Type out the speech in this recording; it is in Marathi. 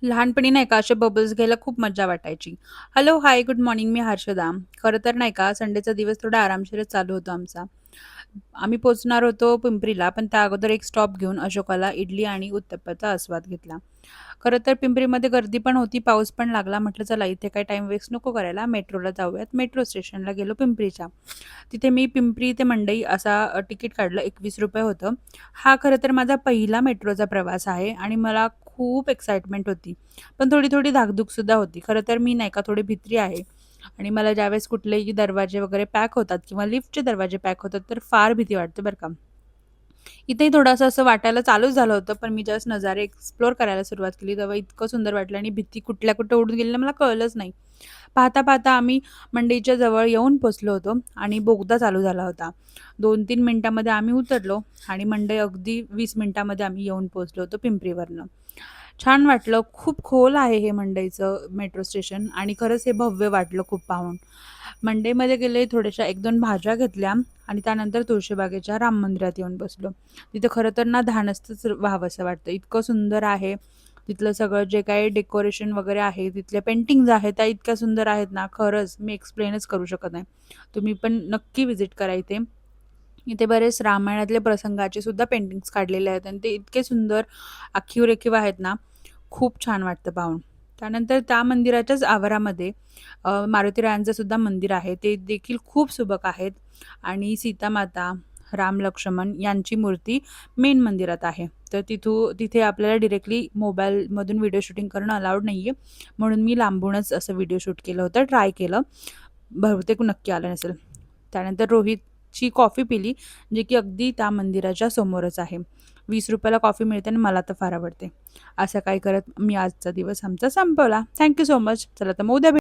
लहानपणी नाही का असे बबल्स घ्यायला खूप मज्जा वाटायची. हॅलो, हाय, गुड मॉर्निंग. मी हर्षदा. खरं तर नाही का संडेचा दिवस थोडा आरामशीरच चालू होतो आमचा. आम्ही पोहोचणार होतो पिंपरीला, पण त्या अगोदर एक स्टॉप घेऊन अशोकाला इडली आणि उत्तप्पाचा आस्वाद घेतला. खरं तर पिंपरीमध्ये गर्दी पण होती, पाऊस पण लागला. म्हटलं चला इथे काही टाईम वेस्ट नको करायला, मेट्रोला जाऊयात. मेट्रो स्टेशनला गेलो पिंपरीच्या. तिथे मी पिंपरी ते मंडई असा तिकीट काढलं. ₹21 होतं. हा खरं तर माझा पहिला मेट्रोचा प्रवास आहे आणि मला खूप एक्साइटमेंट होती. पण थोडी-थोडी धाकधूकसुद्धा होती. खरं तर मी नाही का थोडी भित्री आहे आणि मला ज्यावेळेस कुठलेही दरवाजे वगैरे पॅक होतात किंवा लिफ्टचे दरवाजे पॅक होतात, तर फार भीती वाटते बरं का. इथेही थोडंसं असं वाटायला चालूच झालं होतं, पण मी जस्ट नजारे एक्सप्लोर करायला सुरुवात केली, तेव्हा इतकं सुंदर वाटलं आणि भीती कुठल्या कुठे उडून गेली ना मला कळलंच नाही. पाहता-पाहता आम्ही मंडईच्या जवळ येऊन पोहोचलो होतो आणि बोगदा चालू झाला होता. 2-3 मिनिटांमध्ये आम्ही उतरलो आणि मंडई अगदी 20 मिनिटांमध्ये आम्ही येऊन पोहोचलो होतो पिंपरीवरनं. छान वाटलं. खूप खोल आहे हे मंडईचं मेट्रो स्टेशन आणि खरंच हे भव्य वाटलं खूप पाहून. मंडईमध्ये गेले, थोड्याशा 1-2 भाज्या घेतल्या आणि त्यानंतर तुळशीबागेच्या राम मंदिरात येऊन बसलो. तिथे खरं तर ना धाडसच व्हावंसं वाटतं. इतकं सुंदर आहे. तिथलं सगळं जे काही डेकोरेशन वगैरे आहे, तिथल्या पेंटिंग्ज आहेत, त्या इतक्या सुंदर आहेत ना, खरंच मी एक्सप्लेनच करू शकत नाही. तुम्ही पण नक्की व्हिजिट करा इथे. इथे बरेच रामायणातले प्रसंगाचे सुद्धा पेंटिंग्स काढलेले आहेत आणि ते इतके सुंदर आखीव-रेखीव आहेत ना, खूप छान वाटतं पाहून. त्यानंतर त्या मंदिराच्याच आवारामध्ये मारुतीरायांचं सुद्धा मंदिर आहे. ते देखील खूप सुबक आहेत आणि सीतामाता, राम-लक्ष्मण यांची मूर्ती मेन मंदिरात आहे. तर तिथे आपल्याला डायरेक्टली मोबाईलमधून व्हिडिओ शूटिंग करणं अलाउड नाहीये. म्हणून मी लांबूनच असं व्हिडिओ शूट केलं होतं, ट्राय केलं. बहुतेक नक्की आलं नसेल. त्यानंतर रोहितची कॉफी पिली, जे की अगदी त्या मंदिराच्या समोरच आहे. ₹20 ला कॉफी मिळते आणि मला तर फार आवडते. असं काही करत मी आजचा दिवस आमचा संपवला. Thank so much. चला तर मग उद्या